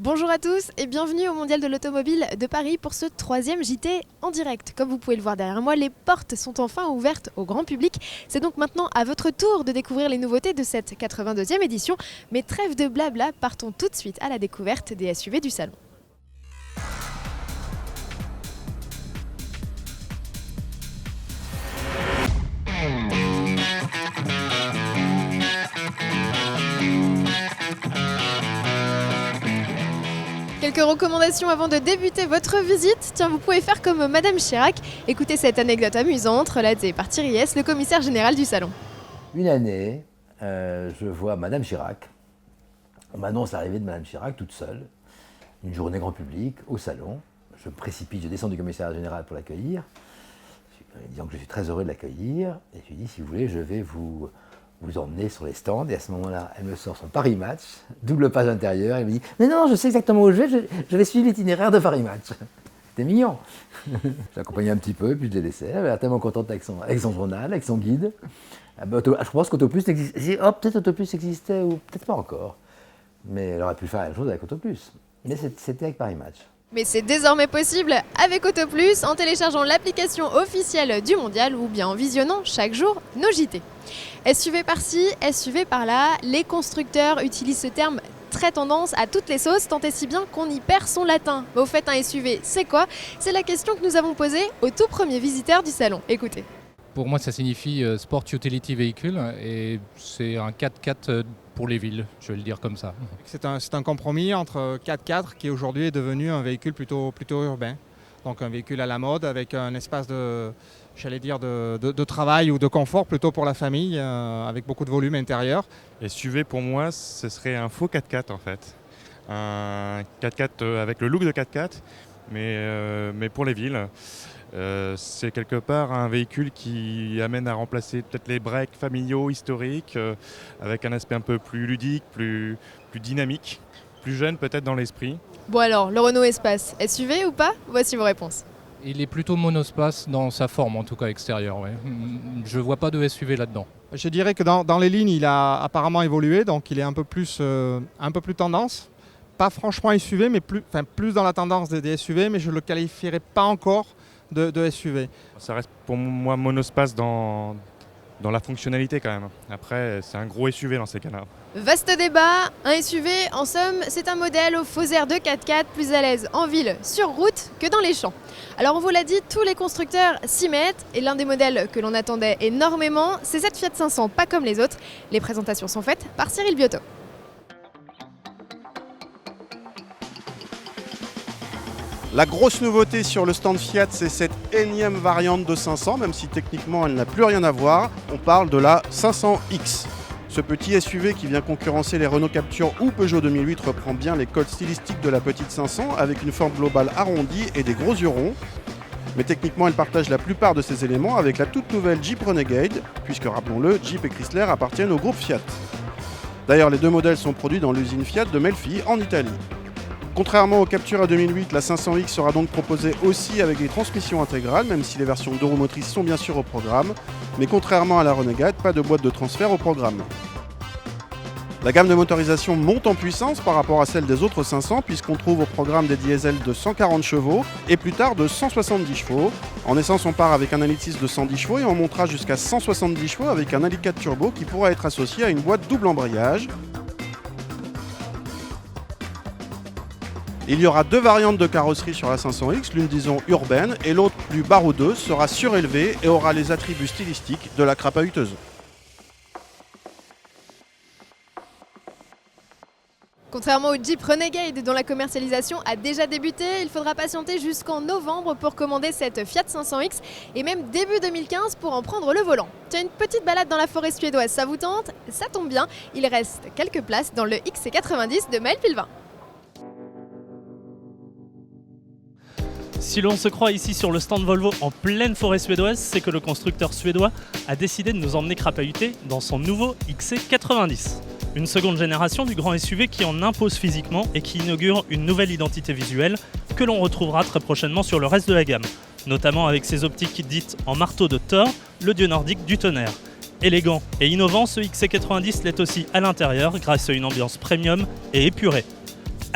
Bonjour à tous et bienvenue au Mondial de l'Automobile de Paris pour ce 3e JT en direct. Comme vous pouvez le voir derrière moi, les portes sont enfin ouvertes au grand public. C'est donc maintenant à votre tour de découvrir les nouveautés de cette 82e édition. Mais trêve de blabla, partons tout de suite à la découverte des SUV du salon. Quelques recommandations avant de débuter votre visite. Tiens, vous pouvez faire comme Madame Chirac. Écoutez cette anecdote amusante relatée par Thierry Hess, le commissaire général du salon. Une année, je vois Madame Chirac. On m'annonce l'arrivée de Madame Chirac toute seule, une journée grand public, au salon. Je me précipite, je descends du commissaire général pour l'accueillir, disant que je suis très heureux de l'accueillir. Et je lui dis, si vous voulez, je vais vous emmener sur les stands. Et à ce moment-là, elle me sort son Paris Match, double page intérieure. Elle me dit, mais non, je sais exactement où je vais suivre l'itinéraire de Paris Match. C'était mignon. Je l'accompagnais un petit peu, puis je l'ai laissé. Elle avait tellement contente avec son journal, avec son guide. Je pense qu'Autoplus existait. Oh, peut-être Autoplus existait, ou peut-être pas encore. Mais elle aurait pu faire la même chose avec Autoplus. Mais c'était avec Paris Match. Mais c'est désormais possible avec Autoplus en téléchargeant l'application officielle du Mondial ou bien en visionnant chaque jour nos JT. SUV par-ci, SUV par-là, les constructeurs utilisent ce terme très tendance à toutes les sauces, tant et si bien qu'on y perd son latin. Mais au fait, un SUV, c'est quoi? C'est la question que nous avons posée au tout premier visiteur du salon. Écoutez. Pour moi, ça signifie Sport Utility Vehicle et c'est un 4x4 pour les villes, je vais le dire comme ça. C'est un compromis entre 4x4 qui aujourd'hui est devenu un véhicule plutôt urbain. Donc un véhicule à la mode avec un espace de travail ou de confort plutôt pour la famille, avec beaucoup de volume intérieur. SUV pour moi, ce serait un faux 4x4 en fait. Un 4x4 avec le look de 4x4, mais pour les villes. C'est quelque part un véhicule qui amène à remplacer peut-être les breaks familiaux, historiques, avec un aspect un peu plus ludique, plus dynamique, plus jeune peut-être dans l'esprit. Bon alors, le Renault Espace, SUV ou pas? Voici vos réponses. Il est plutôt monospace dans sa forme, en tout cas extérieure. Ouais. Je ne vois pas de SUV là-dedans. Je dirais que dans les lignes, il a apparemment évolué, donc il est un peu plus tendance. Pas franchement SUV, mais plus dans la tendance des SUV, mais je ne le qualifierais pas encore de SUV. Ça reste pour moi monospace dans la fonctionnalité quand même. Après, c'est un gros SUV dans ces cas-là. Vaste débat, un SUV, en somme, c'est un modèle au faux air de 4x4 plus à l'aise en ville, sur route, que dans les champs. Alors on vous l'a dit, tous les constructeurs s'y mettent, et l'un des modèles que l'on attendait énormément, c'est cette Fiat 500, pas comme les autres. Les présentations sont faites par Cyril Biotto. La grosse nouveauté sur le stand Fiat, c'est cette énième variante de 500, même si techniquement elle n'a plus rien à voir. On parle de la 500X. Ce petit SUV qui vient concurrencer les Renault Captur ou Peugeot 2008 reprend bien les codes stylistiques de la petite 500 avec une forme globale arrondie et des gros yeux ronds. Mais techniquement, elle partage la plupart de ces éléments avec la toute nouvelle Jeep Renegade, puisque rappelons-le, Jeep et Chrysler appartiennent au groupe Fiat. D'ailleurs, les deux modèles sont produits dans l'usine Fiat de Melfi en Italie. Contrairement au Captura 2008, la 500X sera donc proposée aussi avec des transmissions intégrales, même si les versions 2 roues motrices sont bien sûr au programme. Mais contrairement à la Renegade, pas de boîte de transfert au programme. La gamme de motorisation monte en puissance par rapport à celle des autres 500, puisqu'on trouve au programme des diesels de 140 chevaux et plus tard de 170 chevaux. En essence, on part avec un 1,6 de 110 chevaux et on montera jusqu'à 170 chevaux avec un 1,4 turbo qui pourra être associé à une boîte double embrayage. Il y aura deux variantes de carrosserie sur la 500X, l'une disons urbaine et l'autre plus baroudeuse, sera surélevée et aura les attributs stylistiques de la crapahuteuse. Contrairement au Jeep Renegade dont la commercialisation a déjà débuté, il faudra patienter jusqu'en novembre pour commander cette Fiat 500X et même début 2015 pour en prendre le volant. Tiens, une petite balade dans la forêt suédoise, ça vous tente? Ça tombe bien, il reste quelques places dans le XC90 de Maël Pilvin. Si l'on se croit ici sur le stand Volvo en pleine forêt suédoise, c'est que le constructeur suédois a décidé de nous emmener crapahuter dans son nouveau XC90. Une seconde génération du grand SUV qui en impose physiquement et qui inaugure une nouvelle identité visuelle que l'on retrouvera très prochainement sur le reste de la gamme, notamment avec ses optiques dites en marteau de Thor, le dieu nordique du tonnerre. Élégant et innovant, ce XC90 l'est aussi à l'intérieur grâce à une ambiance premium et épurée.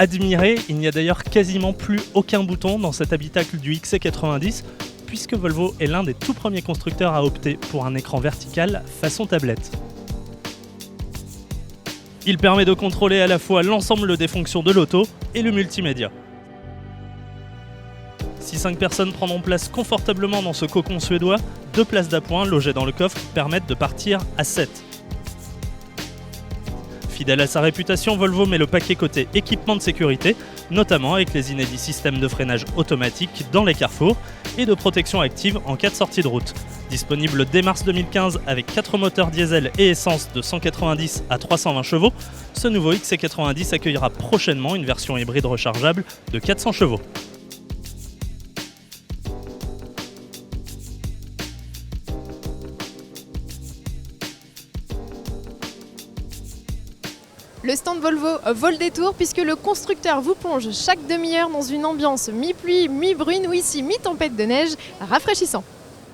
admirer. Il n'y a d'ailleurs quasiment plus aucun bouton dans cet habitacle du XC90, puisque Volvo est l'un des tout premiers constructeurs à opter pour un écran vertical façon tablette. Il permet de contrôler à la fois l'ensemble des fonctions de l'auto et le multimédia. Si 5 personnes prendront place confortablement dans ce cocon suédois, 2 places d'appoint logées dans le coffre permettent de partir à 7. Fidèle à sa réputation, Volvo met le paquet côté équipement de sécurité, notamment avec les inédits systèmes de freinage automatique dans les carrefours et de protection active en cas de sortie de route. Disponible dès mars 2015 avec 4 moteurs diesel et essence de 190 à 320 chevaux, ce nouveau XC90 accueillera prochainement une version hybride rechargeable de 400 chevaux. Le stand Volvo vaut le détour puisque le constructeur vous plonge chaque demi-heure dans une ambiance mi-pluie, mi-brune ou ici mi-tempête de neige rafraîchissant.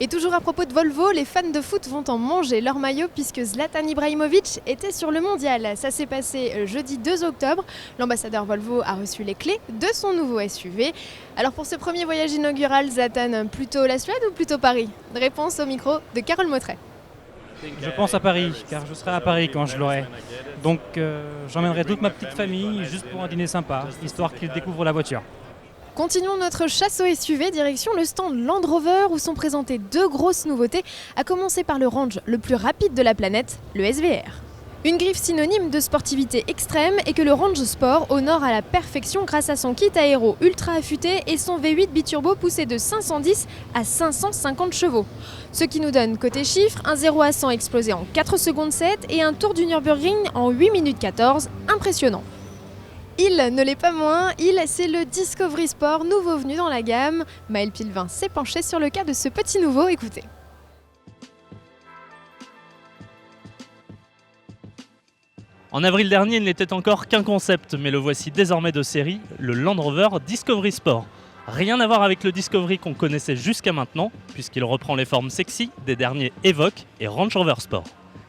Et toujours à propos de Volvo, les fans de foot vont en manger leur maillot puisque Zlatan Ibrahimovic était sur le mondial. Ça s'est passé jeudi 2 octobre. L'ambassadeur Volvo a reçu les clés de son nouveau SUV. Alors pour ce premier voyage inaugural, Zlatan, plutôt la Suède ou plutôt Paris? Réponse au micro de Carole Motret. Je pense à Paris, car je serai à Paris quand je l'aurai. Donc j'emmènerai toute ma petite famille juste pour un dîner sympa, histoire qu'ils découvrent la voiture. Continuons notre chasse au SUV, direction le stand Land Rover où sont présentées 2 grosses nouveautés, à commencer par le range le plus rapide de la planète, le SVR. Une griffe synonyme de sportivité extrême et que le Range Sport honore à la perfection grâce à son kit aéro ultra affûté et son V8 biturbo poussé de 510 à 550 chevaux. Ce qui nous donne côté chiffres, un 0 à 100 explosé en 4 secondes 7 et un tour du Nürburgring en 8 minutes 14, impressionnant. Il ne l'est pas moins, c'est le Discovery Sport, nouveau venu dans la gamme. Maël Pilvin s'est penché sur le cas de ce petit nouveau, écoutez. En avril dernier, il n'était encore qu'un concept, mais le voici désormais de série, le Land Rover Discovery Sport. Rien à voir avec le Discovery qu'on connaissait jusqu'à maintenant, puisqu'il reprend les formes sexy des derniers Evoque et Range Rover Sport.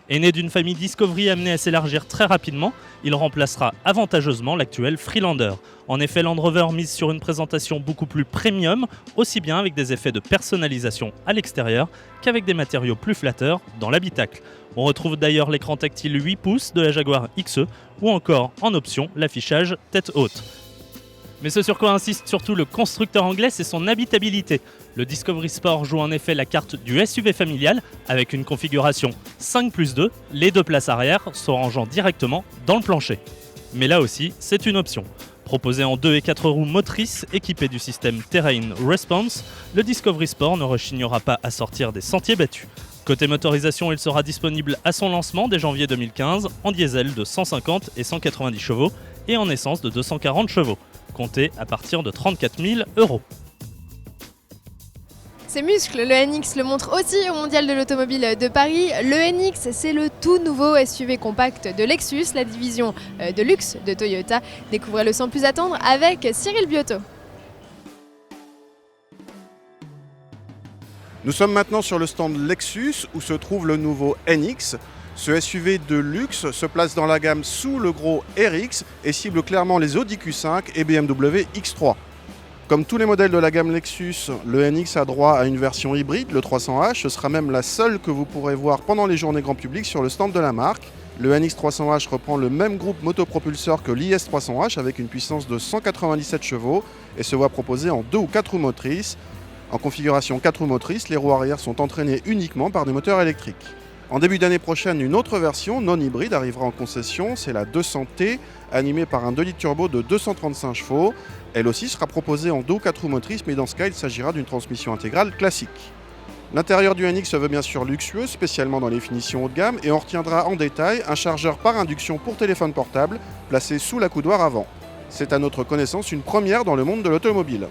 Et né d'une famille Discovery amenée à s'élargir très rapidement, il remplacera avantageusement l'actuel Freelander. En effet, Land Rover mise sur une présentation beaucoup plus premium, aussi bien avec des effets de personnalisation à l'extérieur qu'avec des matériaux plus flatteurs dans l'habitacle. On retrouve d'ailleurs l'écran tactile 8 pouces de la Jaguar XE ou encore en option l'affichage tête haute. Mais ce sur quoi insiste surtout le constructeur anglais, c'est son habitabilité. Le Discovery Sport joue en effet la carte du SUV familial avec une configuration 5+2, les 2 places arrière se rangeant directement dans le plancher. Mais là aussi, c'est une option. Proposé en 2 et 4 roues motrices, équipé du système Terrain Response, le Discovery Sport ne rechignera pas à sortir des sentiers battus. Côté motorisation, il sera disponible à son lancement dès janvier 2015 en diesel de 150 et 190 chevaux et en essence de 240 chevaux, compté à partir de 34 000 €. Ses muscles, le NX le montre aussi au Mondial de l'Automobile de Paris. Le NX, c'est le tout nouveau SUV compact de Lexus, la division de luxe de Toyota. Découvrez-le sans plus attendre avec Cyril Biotto. Nous sommes maintenant sur le stand Lexus où se trouve le nouveau NX. Ce SUV de luxe se place dans la gamme sous le gros RX et cible clairement les Audi Q5 et BMW X3. Comme tous les modèles de la gamme Lexus, le NX a droit à une version hybride, le 300h. Ce sera même la seule que vous pourrez voir pendant les journées grand public sur le stand de la marque. Le NX 300h reprend le même groupe motopropulseur que l'IS 300h avec une puissance de 197 chevaux et se voit proposer en 2 ou 4 roues motrices. En configuration 4 roues motrices, les roues arrière sont entraînées uniquement par des moteurs électriques. En début d'année prochaine, une autre version non hybride arrivera en concession, c'est la 200T, animée par un 2 litres turbo de 235 chevaux. Elle aussi sera proposée en 2 ou 4 roues motrices, mais dans ce cas, il s'agira d'une transmission intégrale classique. L'intérieur du NX se veut bien sûr luxueux, spécialement dans les finitions haut de gamme, et on retiendra en détail un chargeur par induction pour téléphone portable, placé sous la coudoir avant. C'est à notre connaissance une première dans le monde de l'automobile.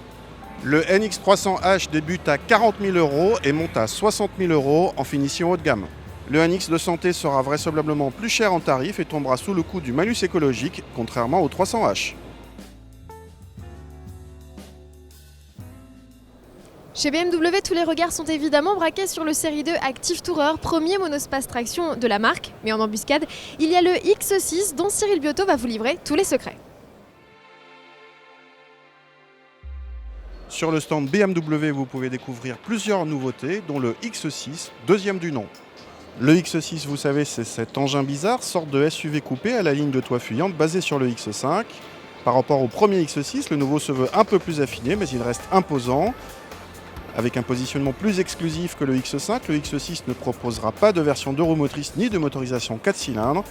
Le NX 300h débute à 40 000 € et monte à 60 000 € en finition haut de gamme. Le NX 200T sera vraisemblablement plus cher en tarif et tombera sous le coup du malus écologique, contrairement au 300h. Chez BMW, tous les regards sont évidemment braqués sur le Série 2 Active Tourer, premier monospace traction de la marque. Mais en embuscade, il y a le X6 dont Cyril Biotto va vous livrer tous les secrets. Sur le stand BMW, vous pouvez découvrir plusieurs nouveautés, dont le X6, deuxième du nom. Le X6, vous savez, c'est cet engin bizarre, sorte de SUV coupé à la ligne de toit fuyante basé sur le X5. Par rapport au premier X6, le nouveau se veut un peu plus affiné, mais il reste imposant. Avec un positionnement plus exclusif que le X5, le X6 ne proposera pas de version 2 roues motrices ni de motorisation 4 cylindres.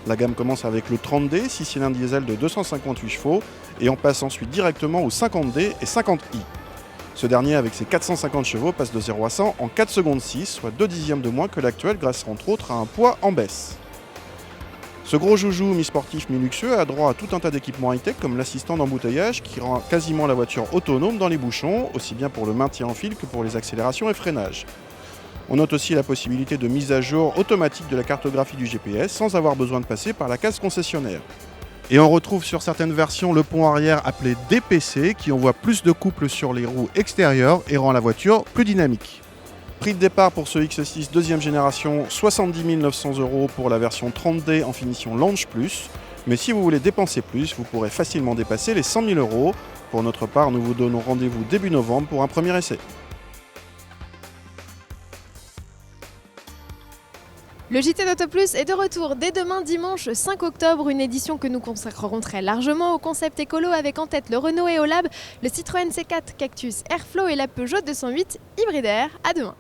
La gamme commence avec le 30D, 6 cylindres diesel de 258 chevaux, et on passe ensuite directement au 50D et 50i. Ce dernier, avec ses 450 chevaux, passe de 0 à 100 en 4 secondes 6, soit 2 dixièmes de moins que l'actuel grâce entre autres à un poids en baisse. Ce gros joujou mi-sportif mi-luxueux a droit à tout un tas d'équipements high-tech comme l'assistant d'embouteillage qui rend quasiment la voiture autonome dans les bouchons, aussi bien pour le maintien en file que pour les accélérations et freinages. On note aussi la possibilité de mise à jour automatique de la cartographie du GPS sans avoir besoin de passer par la case concessionnaire. Et on retrouve sur certaines versions le pont arrière appelé DPC qui envoie plus de couple sur les roues extérieures et rend la voiture plus dynamique. Prix de départ pour ce X6 deuxième génération, 70 900 € pour la version 30D en finition Launch Plus. Mais si vous voulez dépenser plus, vous pourrez facilement dépasser les 100 000 €. Pour notre part, nous vous donnons rendez-vous début novembre pour un premier essai. Le JT d'Auto Plus est de retour dès demain dimanche 5 octobre, une édition que nous consacrerons très largement au concept écolo avec en tête le Renault Eolab, le Citroën C4 Cactus Airflow et la Peugeot 208 Hybridaire. À demain.